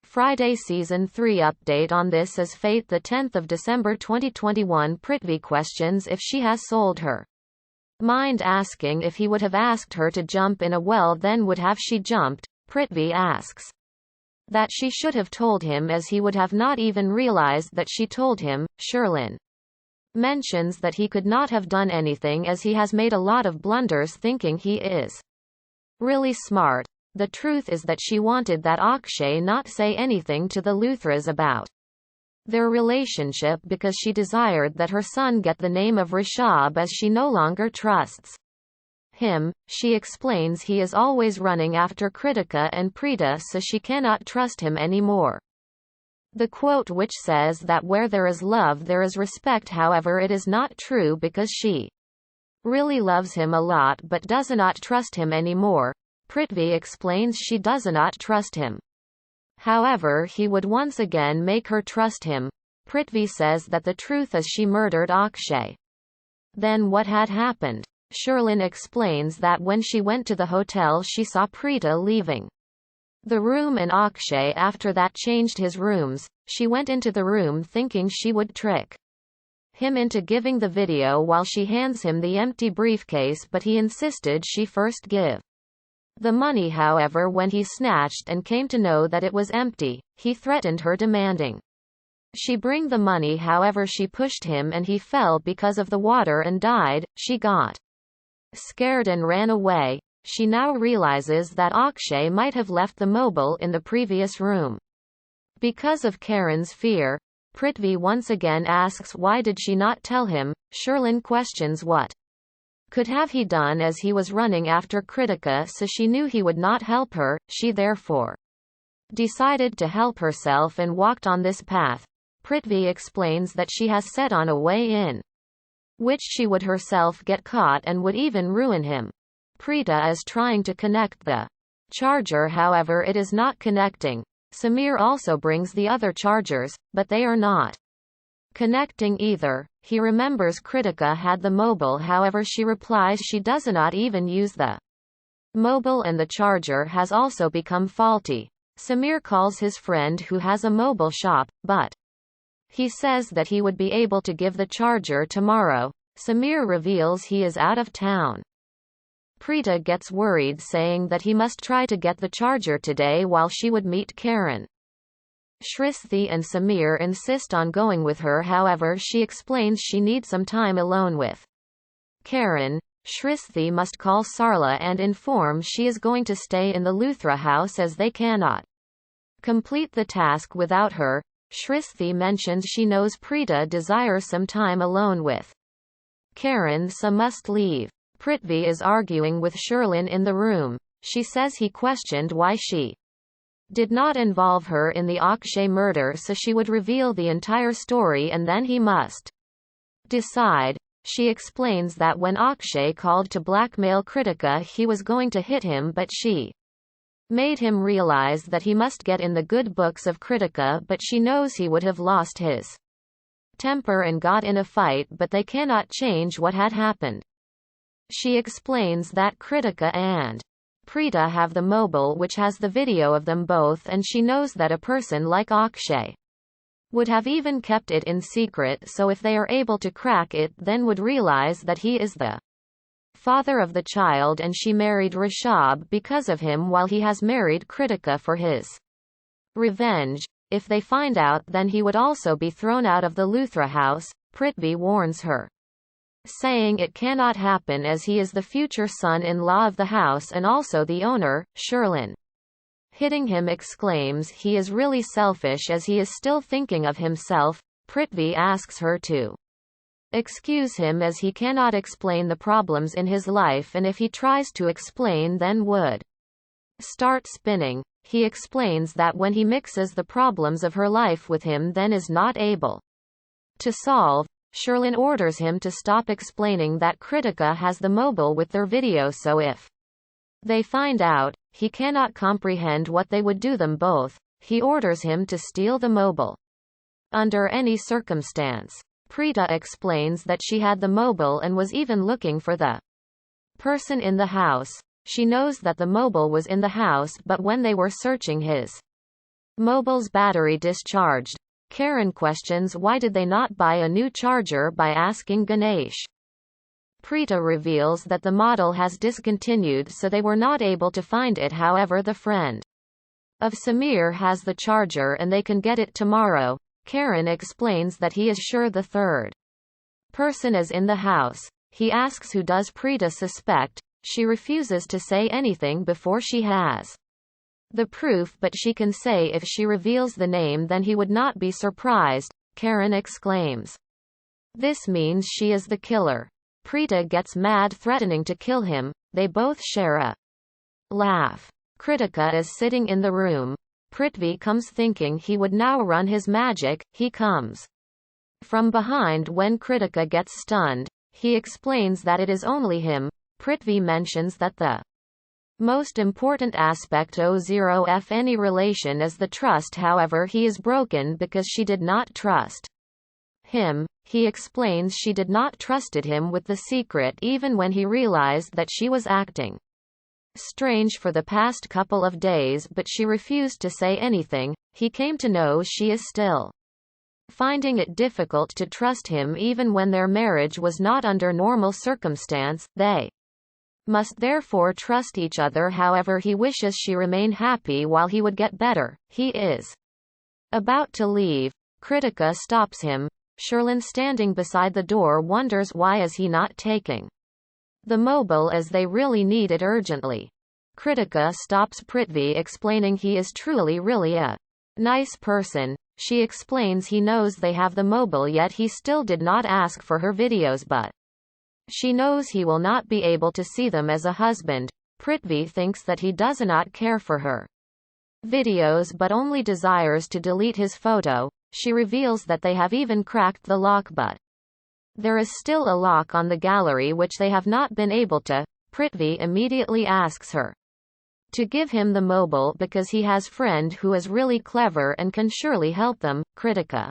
Friday Season 3 update on This Is Fate. The 10th of December 2021. Prithvi questions if she has sold her mind, asking if he would have asked her to jump in a well, then would have she jumped. Prithvi asks that she should have told him, as he would have not even realized that she told him. Sherlin mentions that he could not have done anything as he has made a lot of blunders thinking he is really smart. The truth is that she wanted that Akshay not say anything to the Luthras about their relationship because she desired that her son get the name of Rishabh, as she no longer trusts him. She explains he is always running after Kritika and Preeta, so she cannot trust him anymore. The quote which says that where there is love there is respect, however, it is not true because she really loves him a lot but does not trust him anymore. Prithvi explains she does not trust him. However, he would once again make her trust him. Prithvi says that the truth is she murdered Akshay. Then what had happened? Sherlin explains that when she went to the hotel she saw Preeta leaving the room and Akshay after that changed his rooms. She went into the room thinking she would trick him into giving the video while she hands him the empty briefcase, but he insisted she first give the money. However, when he snatched and came to know that it was empty, he threatened her, demanding she bring the money. However, she pushed him and he fell because of the water and died. She got scared and ran away. She now realizes that Akshay might have left the mobile in the previous room. Because of Karen's fear, Prithvi once again asks why did she not tell him. Sherlin questions what could have he done, as he was running after Kritika, so she knew he would not help her. She therefore decided to help herself and walked on this path. Prithvi explains that she has set on a way in which she would herself get caught and would even ruin him. Preeta is trying to connect the charger, however it is not connecting. Samir also brings the other chargers, but they are not connecting either. He remembers Kritika had the mobile, however she replies she does not even use the mobile and the charger has also become faulty. Samir calls his friend who has a mobile shop, but he says that he would be able to give the charger tomorrow. Samir reveals he is out of town. Preeta gets worried, saying that he must try to get the charger today while she would meet Karen. Prithvi and Samir insist on going with her, however she explains she needs some time alone with Karen. Prithvi must call Sarla and inform she is going to stay in the Luthra house as they cannot complete the task without her. Prithvi mentions she knows Preeta desires some time alone with Karen, so must leave. Prithvi is arguing with Sherlin in the room. She says he questioned why she did not involve her in the Akshay murder, so she would reveal the entire story and then he must decide. She explains that when Akshay called to blackmail Kritika he was going to hit him, but she made him realize that he must get in the good books of Kritika, but she knows he would have lost his temper and got in a fight, but they cannot change what had happened. She explains that Kritika and Preeta have the mobile which has the video of them both, and she knows that a person like Akshay would have even kept it in secret, so if they are able to crack it then would realize that he is the father of the child, and she married Rishabh because of him while he has married Kritika for his revenge. If they find out, then he would also be thrown out of the Luthra house. Prithvi warns her, saying it cannot happen as he is the future son-in-law of the house and also the owner. Sherlin, hitting him, exclaims he is really selfish as he is still thinking of himself. Prithvi asks her to excuse him as he cannot explain the problems in his life, and if he tries to explain then would start spinning. He explains that when he mixes the problems of her life with him then is not able to solve. Sherlin orders him to stop explaining that Kritika has the mobile with their video, so if they find out, he cannot comprehend what they would do them both. He orders him to steal the mobile under any circumstance. Preeta explains that she had the mobile and was even looking for the person in the house. She knows that the mobile was in the house, but when they were searching his Mobile's battery discharged. Karen questions why did they not buy a new charger by asking Ganesh. Preeta reveals that the model has discontinued so they were not able to find it, however the friend of Samir has the charger and they can get it tomorrow. Karen explains that he is sure the third person is in the house. He asks who does Preeta suspect. She refuses to say anything before she has the proof, but she can say if she reveals the name then he would not be surprised. Karen exclaims. This means she is the killer. Preeta gets mad, threatening to kill him. They both share a laugh. Kritika is sitting in the room. Prithvi comes thinking he would now run his magic. He comes from behind when Kritika gets stunned. He explains that it is only him. Prithvi mentions that the most important aspect of any relation is the trust, however he is broken because she did not trust him. He explains she did not trusted him with the secret even when he realized that she was acting strange for the past couple of days, but she refused to say anything. He came to know she is still finding it difficult to trust him even when their marriage was not under normal circumstance. They must therefore trust each other, however he wishes she remain happy while he would get better. He is about to leave. Kritika stops him. Sherlin, standing beside the door, wonders why is he not taking the mobile as they really need it urgently. Kritika stops Prithvi, explaining he is truly really a nice person. She explains he knows they have the mobile yet he still did not ask for her videos, but she knows he will not be able to see them as a husband. Prithvi thinks that he does not care for her videos but only desires to delete his photo. She reveals that they have even cracked the lock, but there is still a lock on the gallery which they have not been able to. Prithvi immediately asks her to give him the mobile because he has friend who is really clever and can surely help them. Kritika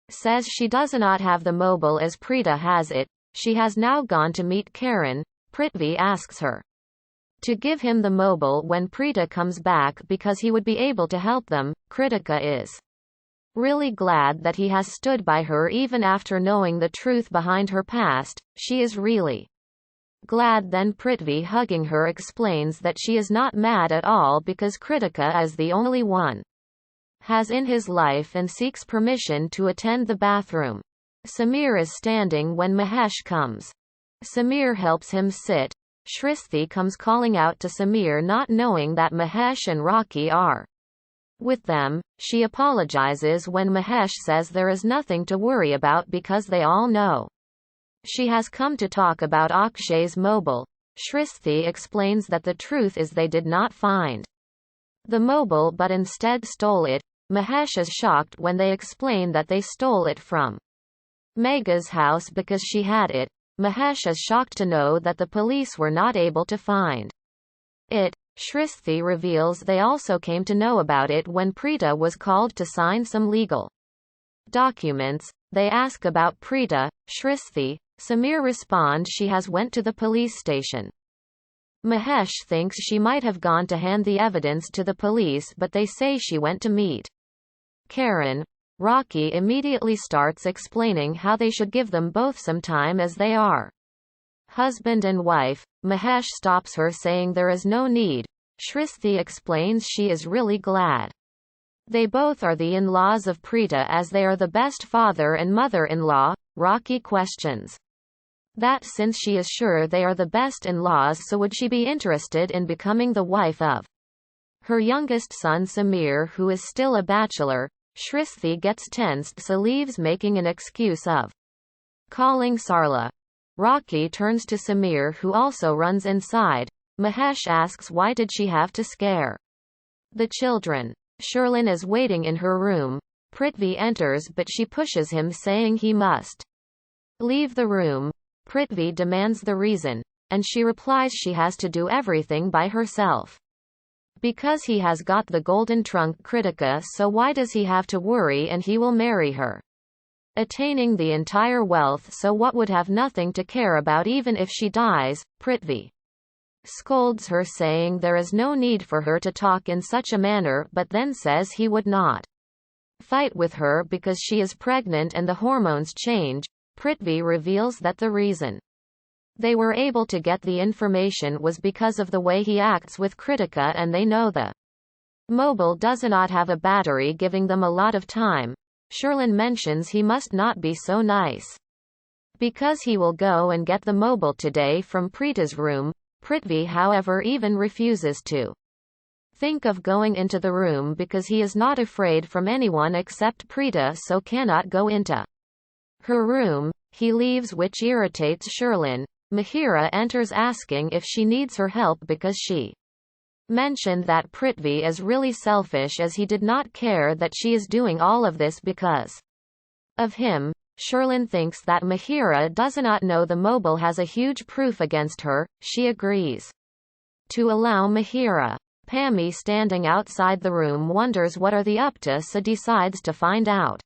says she does not have the mobile as Preeta has it. She has now gone to meet Karen. Prithvi asks her to give him the mobile when Preeta comes back because he would be able to help them. Kritika is really glad that he has stood by her even after knowing the truth behind her past. She is really glad. Then Prithvi, hugging her, explains that she is not mad at all because Kritika is the only one has in his life and seeks permission to attend the bathroom. Samir is standing when Mahesh comes. Samir helps him sit. Shrishti comes calling out to Samir, not knowing that Mahesh and Rocky are with them. She apologizes when Mahesh says there is nothing to worry about because they all know she has come to talk about Akshay's mobile. Shrishti explains that the truth is they did not find the mobile but instead stole it. Mahesh is shocked when they explain that they stole it from Megha's house because she had it. Mahesh is shocked to know that the police were not able to find it. Shrishti reveals they also came to know about it when Preeta was called to sign some legal documents. They ask about Preeta. Shrishti. Samir responds she has went to the police station. Mahesh thinks she might have gone to hand the evidence to the police, but they say she went to meet Karen. Rocky immediately starts explaining how they should give them both some time as they are husband and wife. Mahesh stops her, saying there is no need. Shrishti explains she is really glad they both are the in-laws of Preeta as they are the best father and mother-in-law. Rocky questions that since she is sure they are the best in-laws, so would she be interested in becoming the wife of her youngest son Samir, who is still a bachelor. Shrishti gets tensed, so leaves, making an excuse of calling Sarla. Rocky turns to Samir, who also runs inside. Mahesh asks why did she have to scare the children. Sherlin is waiting in her room. Prithvi enters but she pushes him, saying he must leave the room. Prithvi demands the reason, and she replies she has to do everything by herself because he has got the golden trunk. Kritika, so why does he have to worry, and he will marry her, attaining the entire wealth, so what would have nothing to care about even if she dies. Prithvi scolds her saying there is no need for her to talk in such a manner, but then says he would not fight with her because she is pregnant and the hormones change. Prithvi reveals that the reason they were able to get the information was because of the way he acts with Kritika, and they know the mobile does not have a battery, giving them a lot of time. Sherlin mentions he must not be so nice because he will go and get the mobile today from Preeta's room. Prithvi, however, even refuses to think of going into the room because he is not afraid from anyone except Preeta, so cannot go into her room. He leaves, which irritates Sherlin. Mihira enters asking if she needs her help because she mentioned that Prithvi is really selfish, as he did not care that she is doing all of this because of him. Sherlin thinks that Mihira does not know the mobile has a huge proof against her. She agrees to allow Mihira. Pammi, standing outside the room, wonders what are they up to, so decides to find out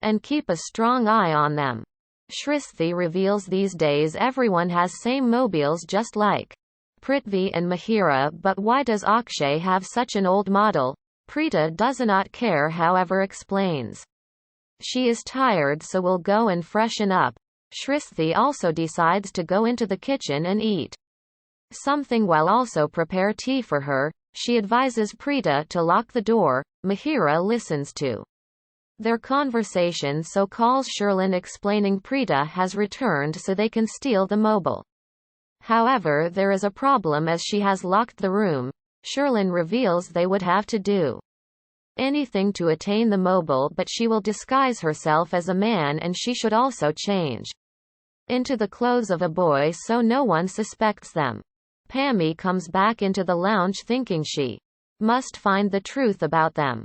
and keep a strong eye on them. Prithvi reveals these days everyone has same mobiles just like Prithvi and Mihira, but why does Akshay have such an old model? Preeta does not care, however explains she is tired so will go and freshen up. Prithvi also decides to go into the kitchen and eat something while also prepare tea for her. She advises Preeta to lock the door. Mihira listens to their conversation, so calls Sherlin explaining Preeta has returned so they can steal the mobile. However, there is a problem as she has locked the room. Sherlin reveals they would have to do anything to attain the mobile, but she will disguise herself as a man, and she should also change into the clothes of a boy so no one suspects them. Pammi comes back into the lounge thinking she must find the truth about them.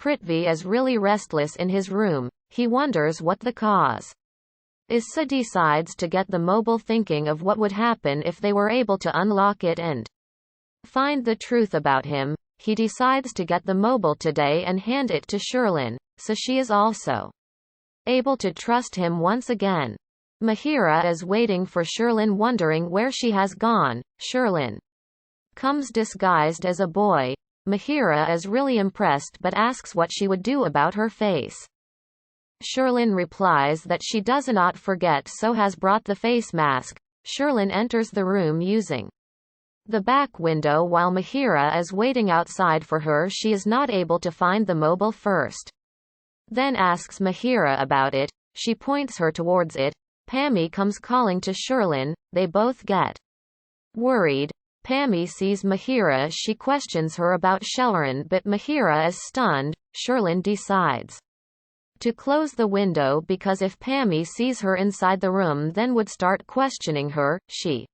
Prithvi is really restless in his room. He wonders what the cause is, so decides to get the mobile, thinking of what would happen if they were able to unlock it and find the truth about him. He decides to get the mobile today and hand it to Sherlin, so she is also able to trust him once again. Mihira is waiting for Sherlin, wondering where she has gone. Sherlin comes disguised as a boy. Mihira is really impressed but asks what she would do about her face. Sherlin replies that she does not forget, so has brought the face mask. Sherlin enters the room using the back window while Mihira is waiting outside for her. She is not able to find the mobile first, then asks Mihira about it. She points her towards it. Pammi comes calling to Sherlin. They both get worried. Pammi sees Mihira. She questions her about Sherlin, but Mihira is stunned. Sherlin decides to close the window because if Pammi sees her inside the room then would start questioning her. She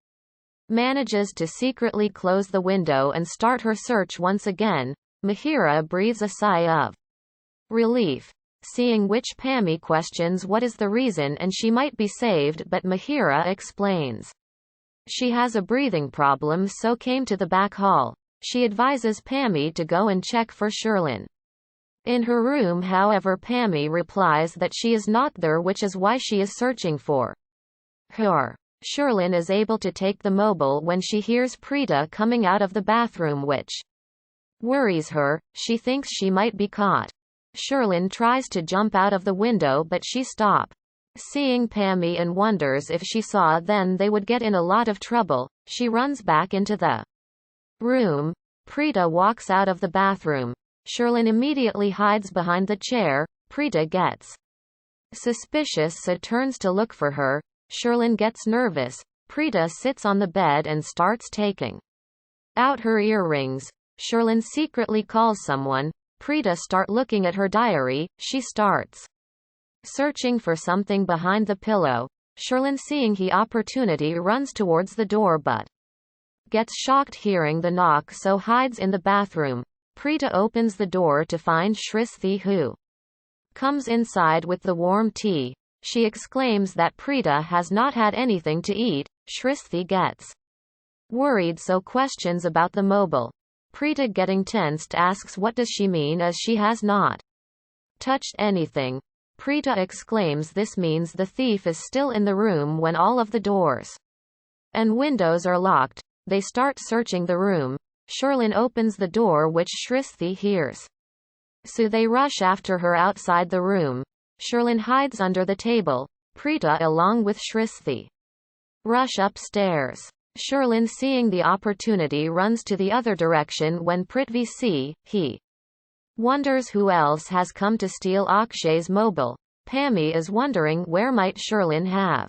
manages to secretly close the window and start her search once again. Mihira breathes a sigh of relief, seeing which Pammi questions what is the reason and she might be saved, but Mihira explains she has a breathing problem so came to the back hall. She advises Pammi to go and check for Sherlin in her room. However, Pammi replies that she is not there, which is why she is searching for her. Sherlin is able to take the mobile when she hears Preeta coming out of the bathroom, which worries her. She thinks she might be caught. Sherlin tries to jump out of the window but she stops seeing Pammi and wonders if she saw then they would get in a lot of trouble. She runs back into the room. Preeta walks out of the bathroom. Sherlin immediately hides behind the chair. Preeta gets suspicious so turns to look for her. Sherlin gets nervous. Preeta sits on the bed and starts taking out her earrings. Sherlin secretly calls someone. Preeta starts looking at her diary. She starts searching for something behind the pillow. Sherlin, seeing the opportunity, runs towards the door but gets shocked hearing the knock, so hides in the bathroom. Preeta opens the door to find Prithvi, who comes inside with the warm tea. She exclaims that Preeta has not had anything to eat. Prithvi gets worried so questions about the mobile. Preeta, getting tensed, asks what does she mean as she has not touched anything. Preeta exclaims this means the thief is still in the room when all of the doors and windows are locked. They start searching the room. Sherlin opens the door which Prithvi hears. So they rush after her outside the room. Sherlin hides under the table. Preeta along with Prithvi rush upstairs. Sherlin, seeing the opportunity, runs to the other direction. When Prithvi sees, he wonders who else has come to steal Akshay's mobile. Pammi is wondering where might Sherlin have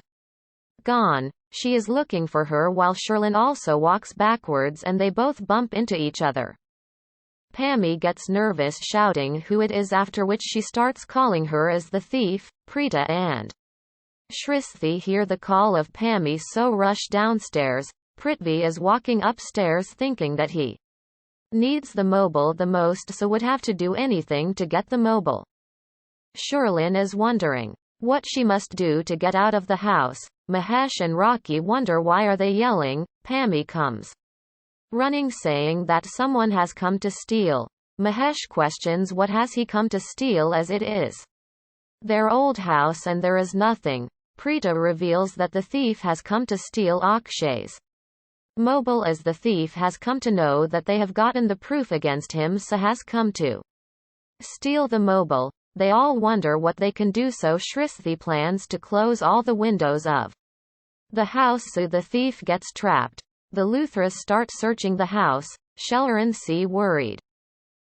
gone. She is looking for her while Sherlin also walks backwards and they both bump into each other. Pammi gets nervous, shouting who it is, after which she starts calling her as the thief. Preeta and Prithvi hear the call of Pammi, so rush downstairs. Prithvi is walking upstairs thinking that he needs the mobile the most, so would have to do anything to get the mobile. Sherlin is wondering what she must do to get out of the house. Mahesh and Rocky wonder why are they yelling. Pammi comes running saying that someone has come to steal. Mahesh questions what has he come to steal, as it is their old house and there is nothing. Preeta reveals that the thief has come to steal Akshay's mobile, as the thief has come to know that they have gotten the proof against him, so has come to steal the mobile. They all wonder what they can do, so Prithvi plans to close all the windows of the house so the thief gets trapped. The Luthras start searching the house. Sherlin seems worried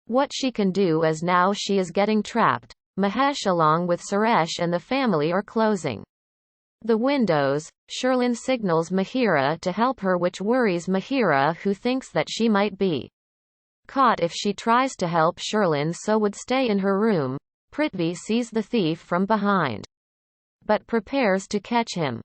what she can do, as now she is getting trapped. Mahesh along with Suresh and the family are closing the windows. Sherlin signals Mahira to help her, which worries Mahira, who thinks that she might be caught if she tries to help Sherlin, so would stay in her room. Prithvi sees the thief from behind, but prepares to catch him.